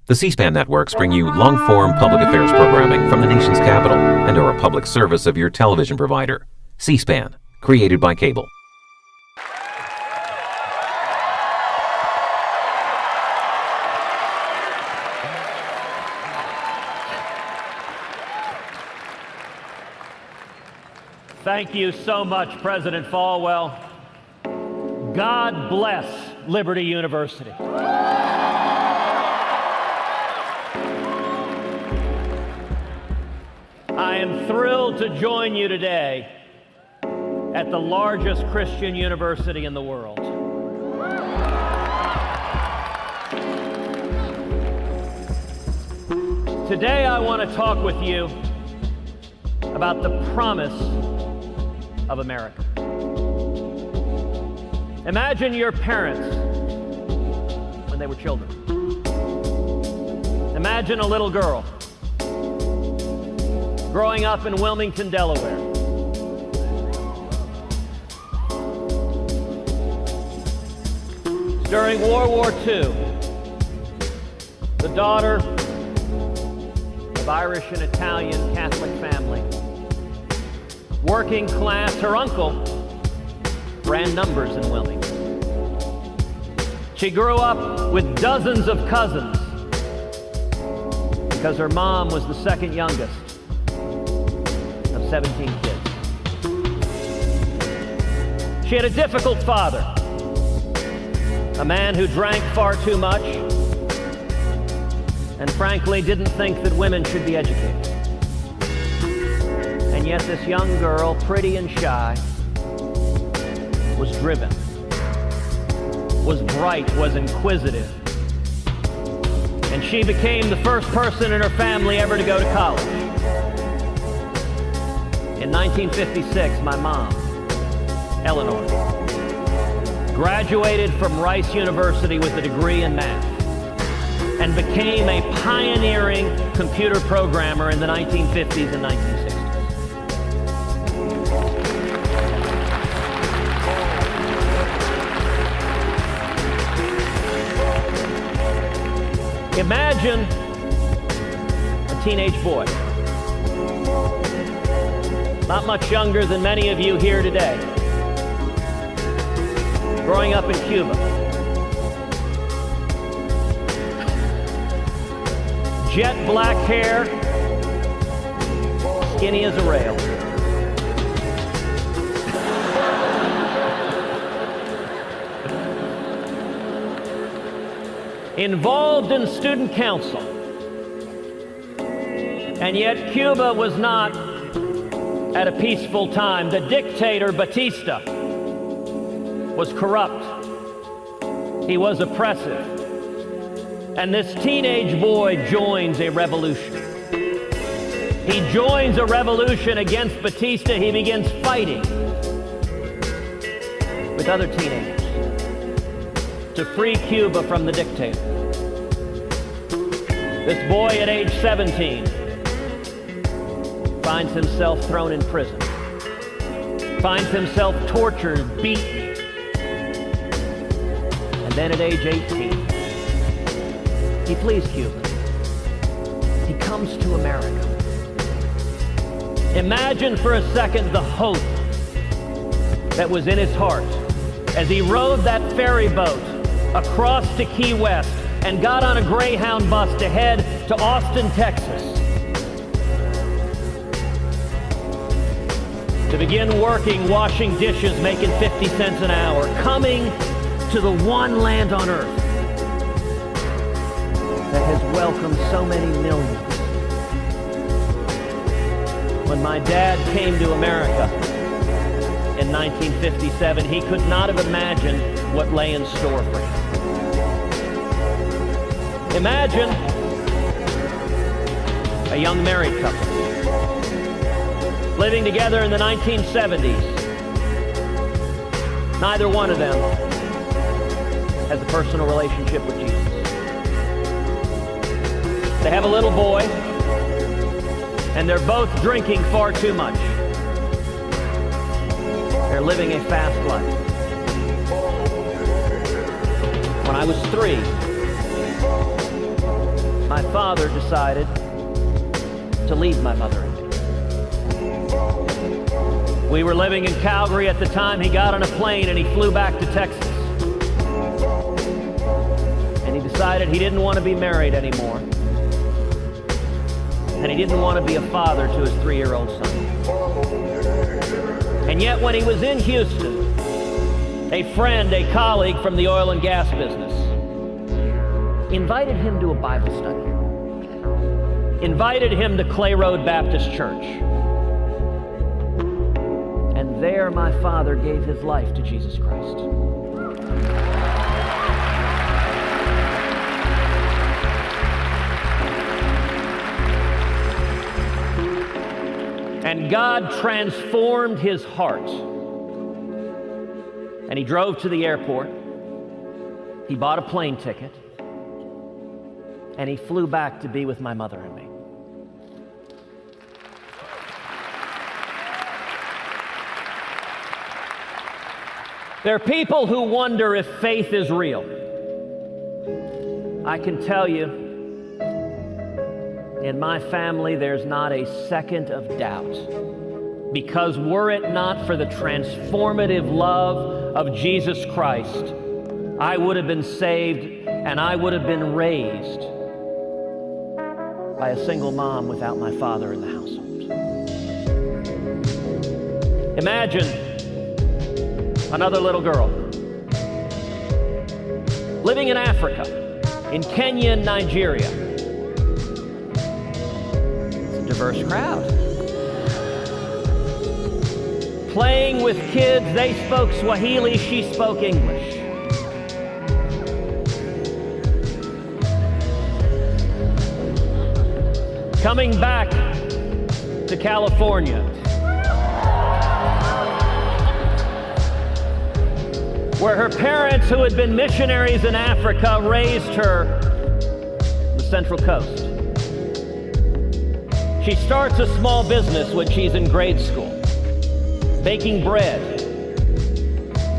The C-SPAN networks bring you long-form public affairs programming from the nation's capital and are a public service of your television provider. C-SPAN, created by cable. Thank you so much, President Falwell. God bless Liberty University. I am thrilled to join you today at the largest Christian university in the world. Today I want to talk with you about the promise of America. Imagine your parents when they were children. Imagine a little girl growing up in Wilmington, Delaware. During World War II, the daughter of Irish and Italian Catholic family, working class, her uncle ran numbers in Wilmington. She grew up with dozens of cousins because her mom was the second youngest of 17 kids. She had a difficult father, a man who drank far too much and frankly didn't think that women should be educated. And yet this young girl, pretty and shy, was driven, was bright, was inquisitive. And she became the first person in her family ever to go to college. In 1956, my mom, Eleanor, graduated from Rice University with a degree in math and became a pioneering computer programmer in the 1950s and 1960s. Imagine a teenage boy, not much younger than many of you here today, growing up in Cuba. Jet black hair, skinny as a rail. Involved in student council. And yet Cuba was not at a peaceful time. The dictator, Batista, was corrupt. He was oppressive. And this teenage boy joins a revolution. He joins a revolution against Batista. He begins fighting with other teenagers to free Cuba from the dictator. This boy at age 17 finds himself thrown in prison, finds himself tortured, beaten, and then at age 18, he flees Cuba. He comes to America. Imagine for a second the hope that was in his heart as he rode that ferry boat across to Key West and got on a Greyhound bus to head to Austin, Texas, to begin working, washing dishes, making 50 cents an hour, coming to the one land on earth that has welcomed so many millions. When my dad came to America in 1957, he could not have imagined what lay in store for him. Imagine a young married couple living together in the 1970s. Neither one of them has a personal relationship with Jesus. They have a little boy, and they're both drinking far too much. They're living a fast life. When I was 3, my father decided to leave my mother and me. We were living in Calgary at the time. He got on a plane and he flew back to Texas. And he decided he didn't want to be married anymore. And he didn't want to be a father to his 3-year-old son. And yet when he was in Houston, a friend, a colleague from the oil and gas business, invited him to a Bible study. Invited him to Clay Road Baptist Church. And there my father gave his life to Jesus Christ. And God transformed his heart. And he drove to the airport. He bought a plane ticket. And he flew back to be with my mother and me. There are people who wonder if faith is real. I can tell you, in my family, there's not a second of doubt. Because were it not for the transformative love of Jesus Christ, I would have been saved and I would have been raised by a single mom without my father in the household. Imagine another little girl living in Africa, in Kenya and Nigeria. It's a diverse crowd. Playing with kids, they spoke Swahili, she spoke English. Coming back to California, where her parents, who had been missionaries in Africa, raised her on the Central Coast. She starts a small business when she's in grade school, baking bread.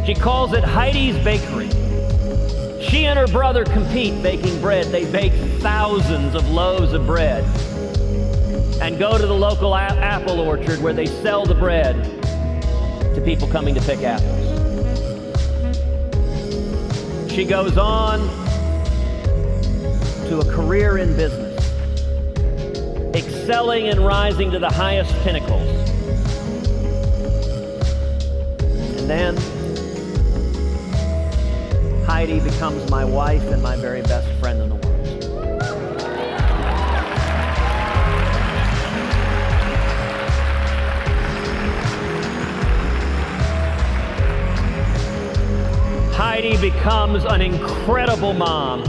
She calls it Heidi's Bakery. She and her brother compete baking bread. They bake thousands of loaves of bread and go to the local apple orchard where they sell the bread to people coming to pick apples. She goes on to a career in business, excelling and rising to the highest pinnacles. And then Heidi becomes my wife and my very best friend in the world. Heidi becomes an incredible mom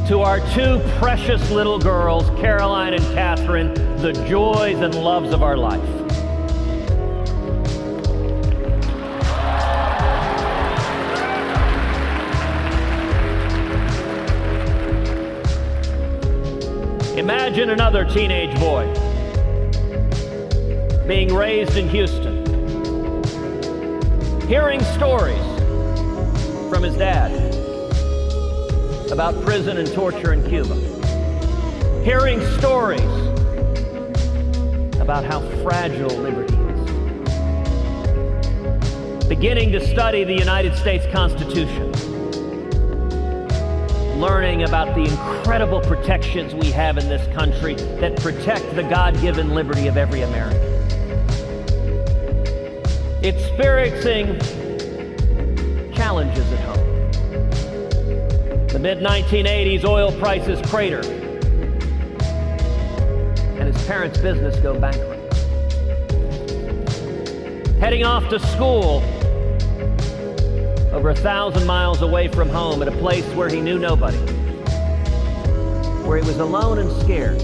to our 2 precious little girls, Caroline and Catherine, the joys and loves of our life. Imagine another teenage boy being raised in Houston, hearing stories from his dad about prison and torture in Cuba, hearing stories about how fragile liberty is, beginning to study the United States Constitution, learning about the incredible protections we have in this country that protect the God-given liberty of every American. Experiencing challenges at home. The mid-1980s, oil prices crater, and his parents' business go bankrupt. Heading off to school over 1,000 miles away from home at a place where he knew nobody, where he was alone and scared.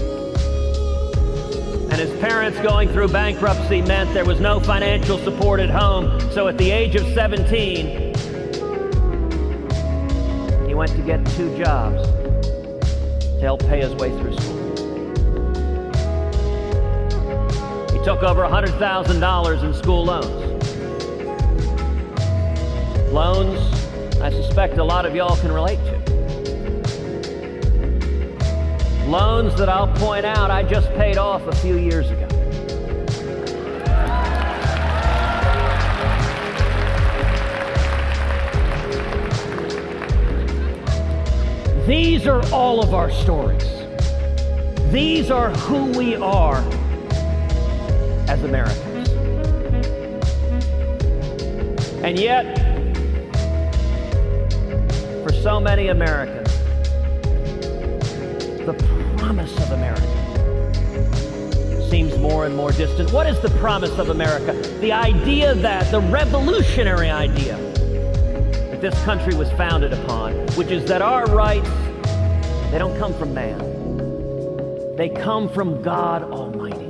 And his parents going through bankruptcy meant there was no financial support at home. So at the age of 17, he went to get 2 jobs to help pay his way through school. He took over $100,000 in school loans. Loans I suspect a lot of y'all can relate to. Loans that I'll point out I just paid off a few years ago. These are all of our stories. These are who we are as Americans. And yet, for so many Americans, the promise of America seems more and more distant. What is the promise of America? The idea that, the revolutionary idea that this country was founded upon, which is that our rights, they don't come from man. They come from God Almighty.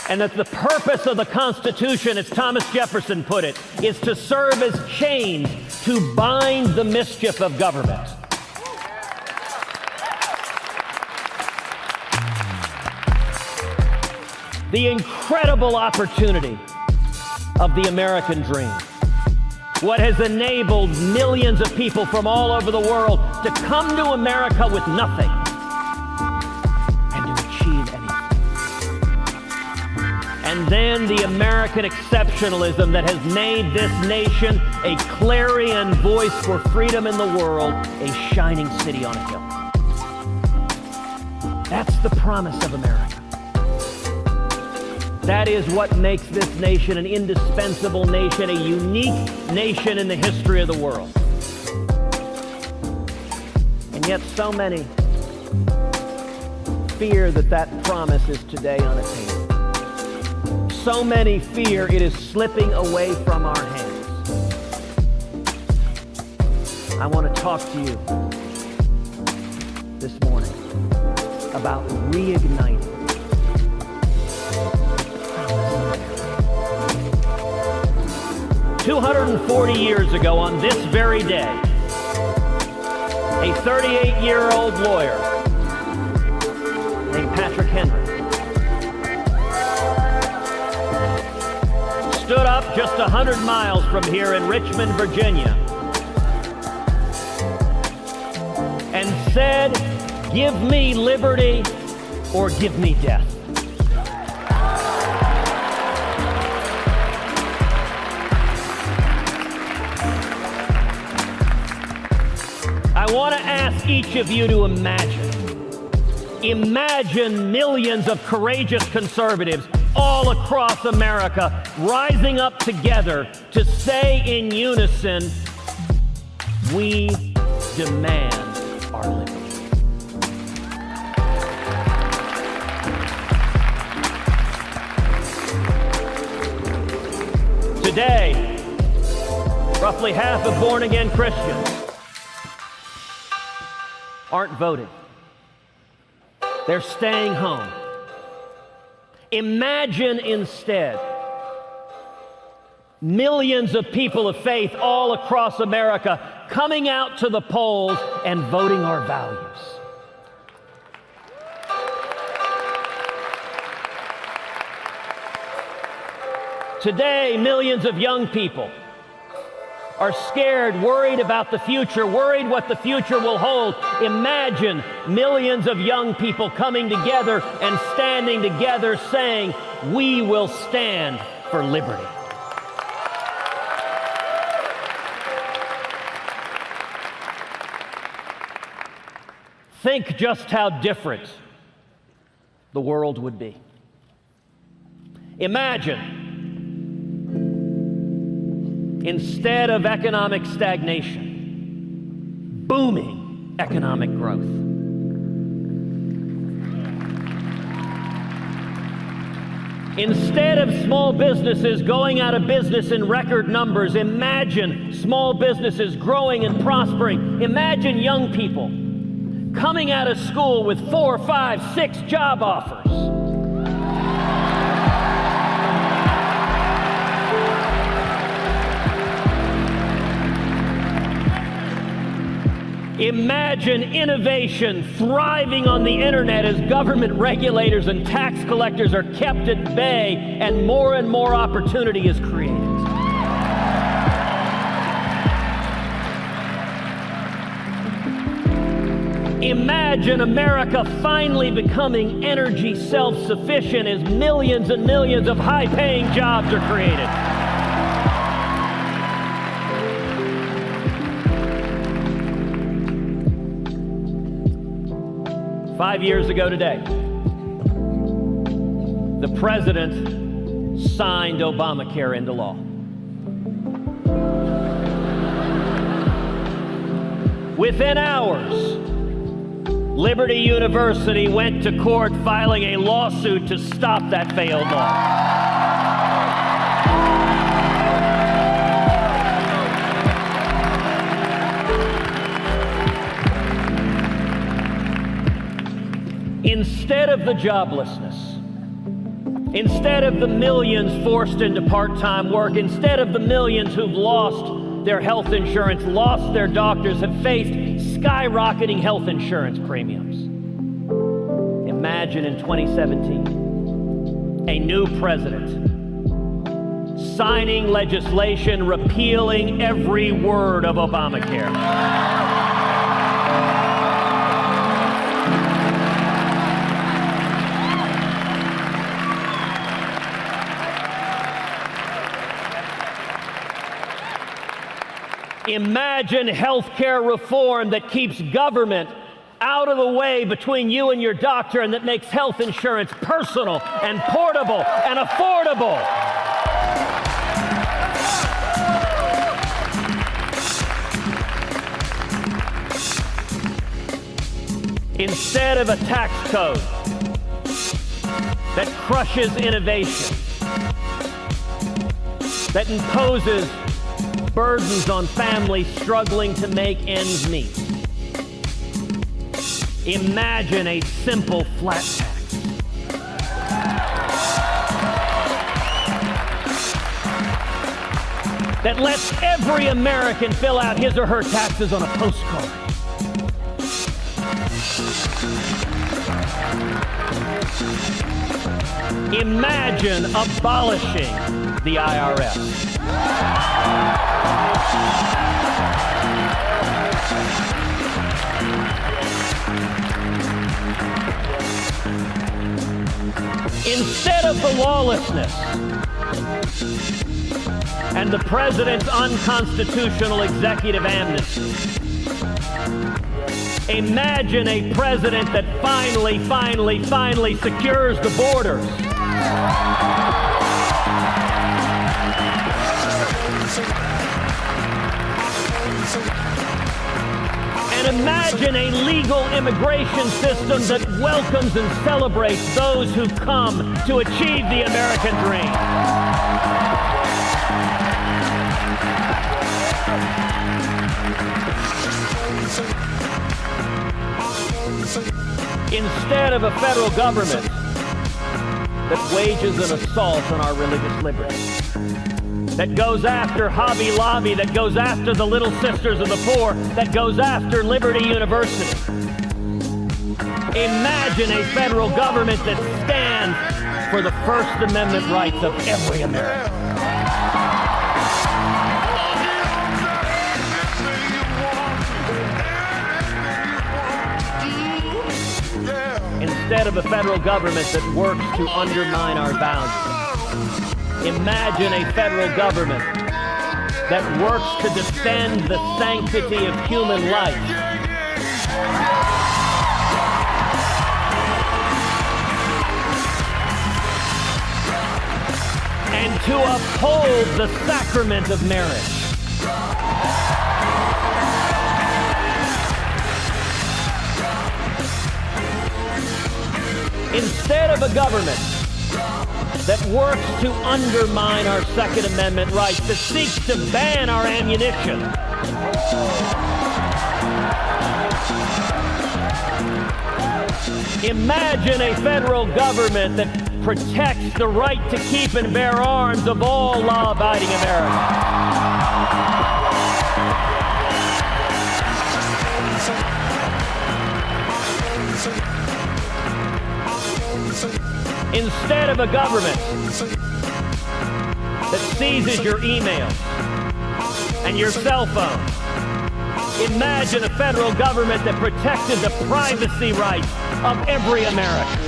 And that the purpose of the Constitution, as Thomas Jefferson put it, is to serve as chains to bind the mischief of government. The incredible opportunity of the American dream. What has enabled millions of people from all over the world to come to America with nothing and to achieve anything. And then the American exceptionalism that has made this nation a clarion voice for freedom in the world, a shining city on a hill. That's the promise of America. That is what makes this nation an indispensable nation, a unique nation in the history of the world. And yet so many fear that that promise is today unattainable. So many fear it is slipping away from our hands. I want to talk to you this morning about reigniting 240 years ago on this very day, a 38-year-old lawyer named Patrick Henry stood up just 100 miles from here in Richmond, Virginia, and said, "Give me liberty or give me death." I want to ask each of you to imagine millions of courageous conservatives all across America rising up together to say in unison, "We demand our liberty." Today, roughly half of born-again Christians aren't voting. They're staying home. Imagine instead millions of people of faith all across America coming out to the polls and voting our values. Today, millions of young people are scared, worried about the future, worried what the future will hold. Imagine millions of young people coming together and standing together saying, "We will stand for liberty." Think just how different the world would be. Imagine, instead of economic stagnation, booming economic growth. Instead of small businesses going out of business in record numbers, imagine small businesses growing and prospering. Imagine young people coming out of school with 4, 5, 6 job offers. Imagine innovation thriving on the internet as government regulators and tax collectors are kept at bay and more opportunity is created. Imagine America finally becoming energy self-sufficient as millions and millions of high-paying jobs are created. Five years ago today, the president signed Obamacare into law. Within hours, Liberty University went to court filing a lawsuit to stop that failed law. Instead of the joblessness, instead of the millions forced into part-time work, instead of the millions who've lost their health insurance, lost their doctors, have faced skyrocketing health insurance premiums. Imagine in 2017, a new president signing legislation repealing every word of Obamacare. Imagine healthcare reform that keeps government out of the way between you and your doctor and that makes health insurance personal and portable and affordable. Instead of a tax code that crushes innovation, that imposes burdens on families struggling to make ends meet. Imagine a simple flat tax. That lets every American fill out his or her taxes on a postcard. Imagine abolishing the IRS. Instead of the lawlessness and the president's unconstitutional executive amnesty, imagine a president that finally secures the borders. And imagine a legal immigration system that welcomes and celebrates those who come to achieve the American dream. Instead of a federal government that wages an assault on our religious liberty, that goes after Hobby Lobby, that goes after the Little Sisters of the Poor, that goes after Liberty University. Imagine a federal government that stands for the First Amendment rights of every American. Instead of a federal government that works to undermine our boundaries. Imagine a federal government that works to defend the sanctity of human life. And to uphold the sacrament of marriage. Instead of a government that works to undermine our Second Amendment rights, that seeks to ban our ammunition. Imagine a federal government that protects the right to keep and bear arms of all law-abiding Americans. Instead of a government that seizes your email and your cell phone. Imagine a federal government that protected the privacy rights of every American.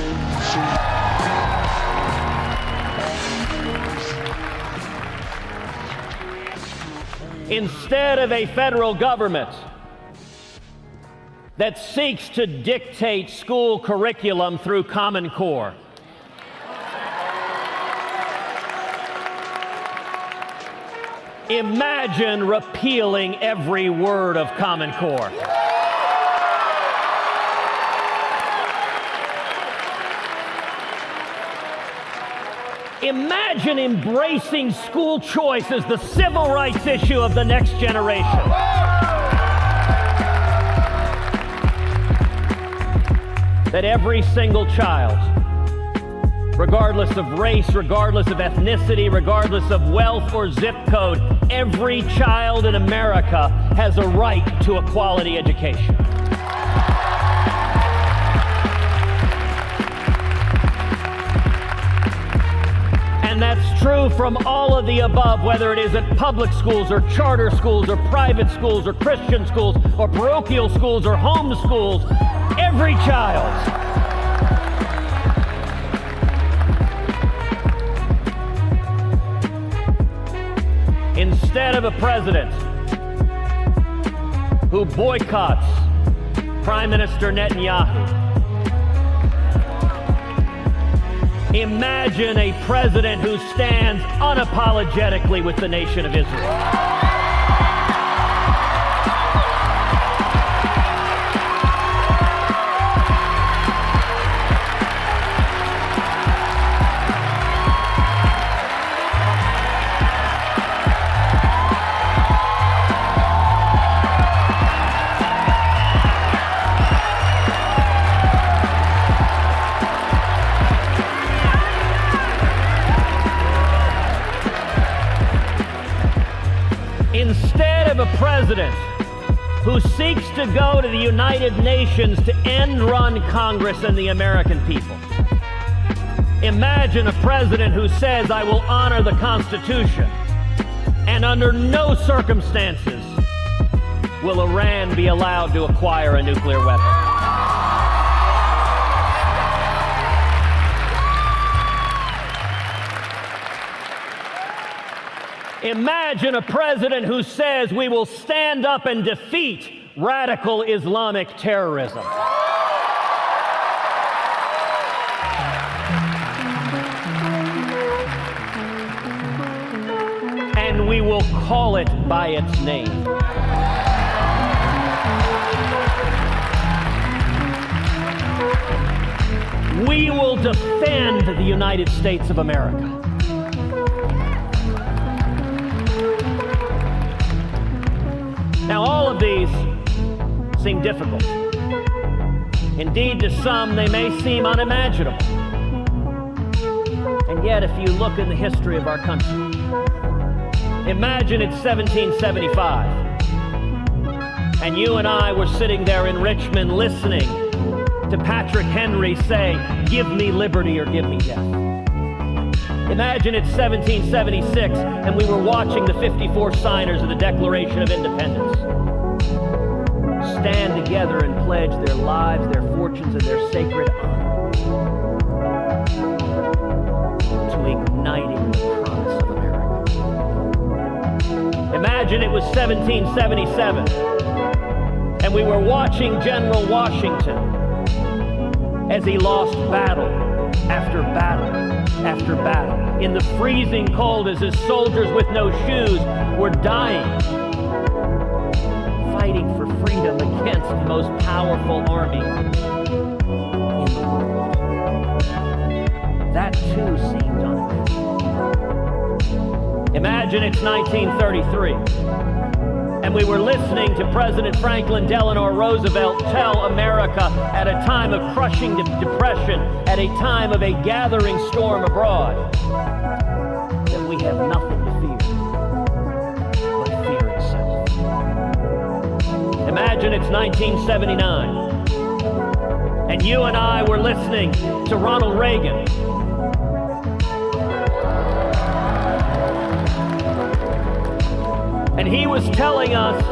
Instead of a federal government that seeks to dictate school curriculum through Common Core. Imagine repealing every word of Common Core. Imagine embracing school choice as the civil rights issue of the next generation. That every single child, regardless of race, regardless of ethnicity, regardless of wealth or zip code, every child in America has a right to a quality education. And that's true from all of the above, whether it is at public schools or charter schools or private schools or Christian schools or parochial schools or home schools. Every child. Instead of a president who boycotts Prime Minister Netanyahu, imagine a president who stands unapologetically with the nation of Israel. Instead of a president who seeks to go to the United Nations to end-run Congress and the American people. Imagine a president who says, I will honor the Constitution, and under no circumstances will Iran be allowed to acquire a nuclear weapon. Imagine a president who says we will stand up and defeat radical Islamic terrorism. And we will call it by its name. We will defend the United States of America. Now, all of these seem difficult. Indeed, to some, they may seem unimaginable. And yet, if you look in the history of our country, imagine it's 1775, and you and I were sitting there in Richmond listening to Patrick Henry say, "Give me liberty or give me death." Imagine it's 1776 and we were watching the 54 signers of the Declaration of Independence stand together and pledge their lives, their fortunes, and their sacred honor to igniting the promise of America. Imagine it was 1777 and we were watching General Washington as he lost battle after battle after battle. In the freezing cold as his soldiers with no shoes were dying, fighting for freedom against the most powerful army in the world. That too seemed unimaginable. Imagine it's 1933. And we were listening to President Franklin Delano Roosevelt tell America at a time of crushing depression, at a time of a gathering storm abroad, that we have nothing to fear but fear itself. Imagine it's 1979, and you and I were listening to Ronald Reagan when he was telling us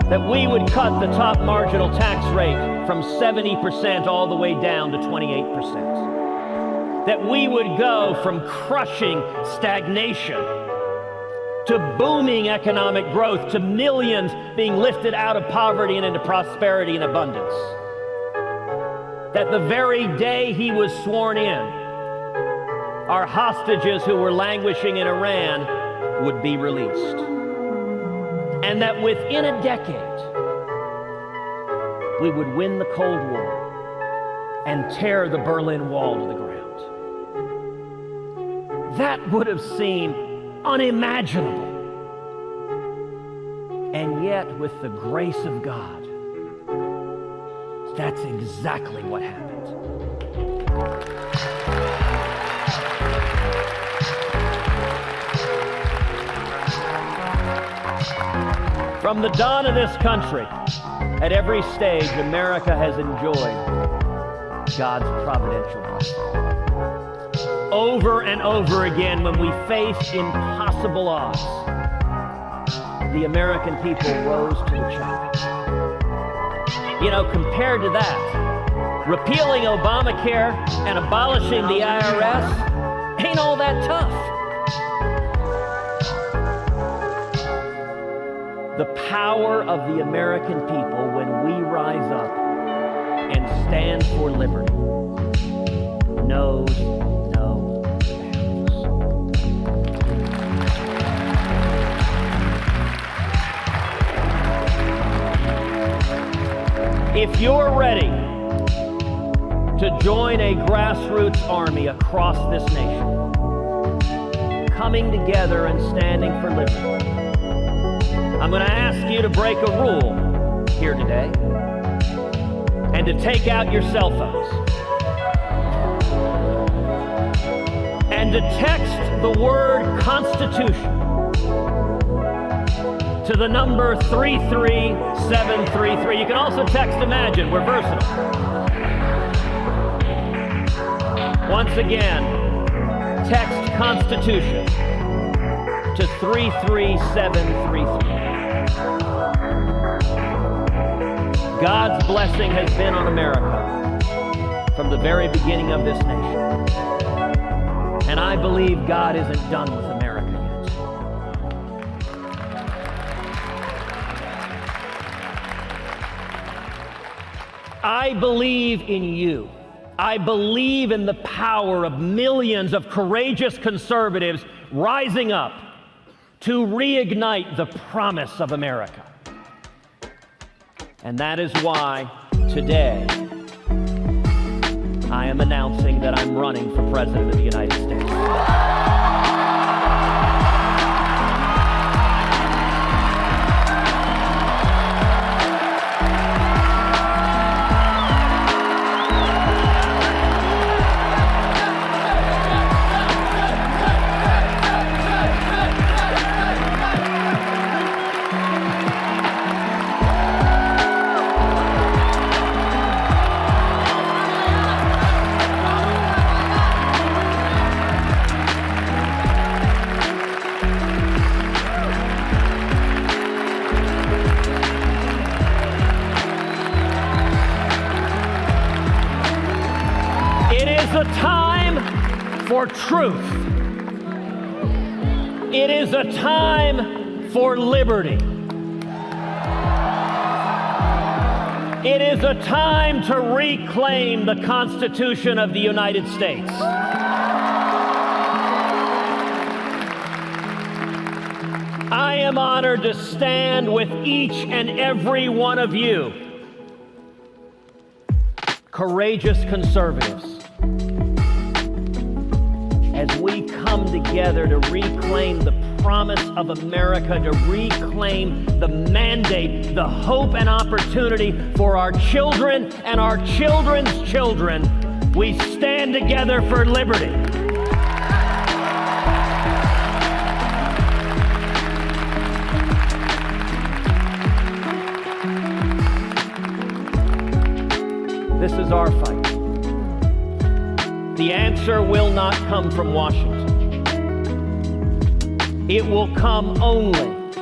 that we would cut the top marginal tax rate from 70% all the way down to 28%. That we would go from crushing stagnation to booming economic growth, to millions being lifted out of poverty and into prosperity and abundance. That the very day he was sworn in, our hostages who were languishing in Iran would be released. And that within a decade, we would win the Cold War and tear the Berlin Wall to the ground. That would have seemed unimaginable. And yet, with the grace of God, that's exactly what happened. From the dawn of this country, at every stage, America has enjoyed God's providential blessing. Over and over again, when we face impossible odds, the American people rose to the challenge. You know, compared to that, repealing Obamacare and abolishing the IRS ain't all that tough. The power of the American people when we rise up and stand for liberty knows no bounds. If you're ready to join a grassroots army across this nation, coming together and standing for liberty, I'm going to ask you to break a rule here today and to take out your cell phones and to text the word Constitution to the number 33733. You can also text Imagine. We're versatile. Once again, text Constitution to 33733. God's blessing has been on America from the very beginning of this nation. And I believe God isn't done with America yet. I believe in you. I believe in the power of millions of courageous conservatives rising up to reignite the promise of America. And that is why today I am announcing that I'm running for President of the United States. A time for truth. It is a time for liberty. It is a time to reclaim the Constitution of the United States. I am honored to stand with each and every one of you, courageous conservatives, as we come together to reclaim the promise of America, to reclaim the mandate, the hope and opportunity for our children and our children's children. We stand together for liberty. This is our fight. The answer will not come from Washington. It will come only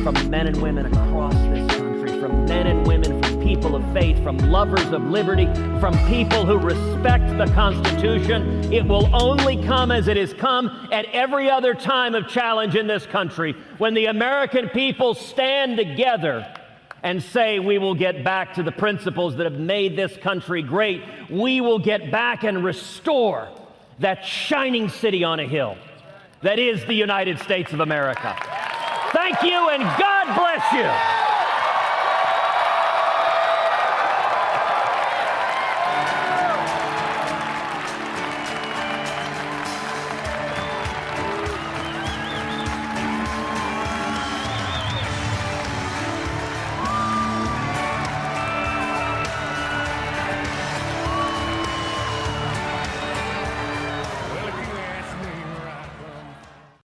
from men and women across this country, from men and women, from people of faith, from lovers of liberty, from people who respect the Constitution. It will only come as it has come at every other time of challenge in this country, when the American people stand together and say, we will get back to the principles that have made this country great. We will get back and restore that shining city on a hill that is the United States of America. Thank you, and God bless you.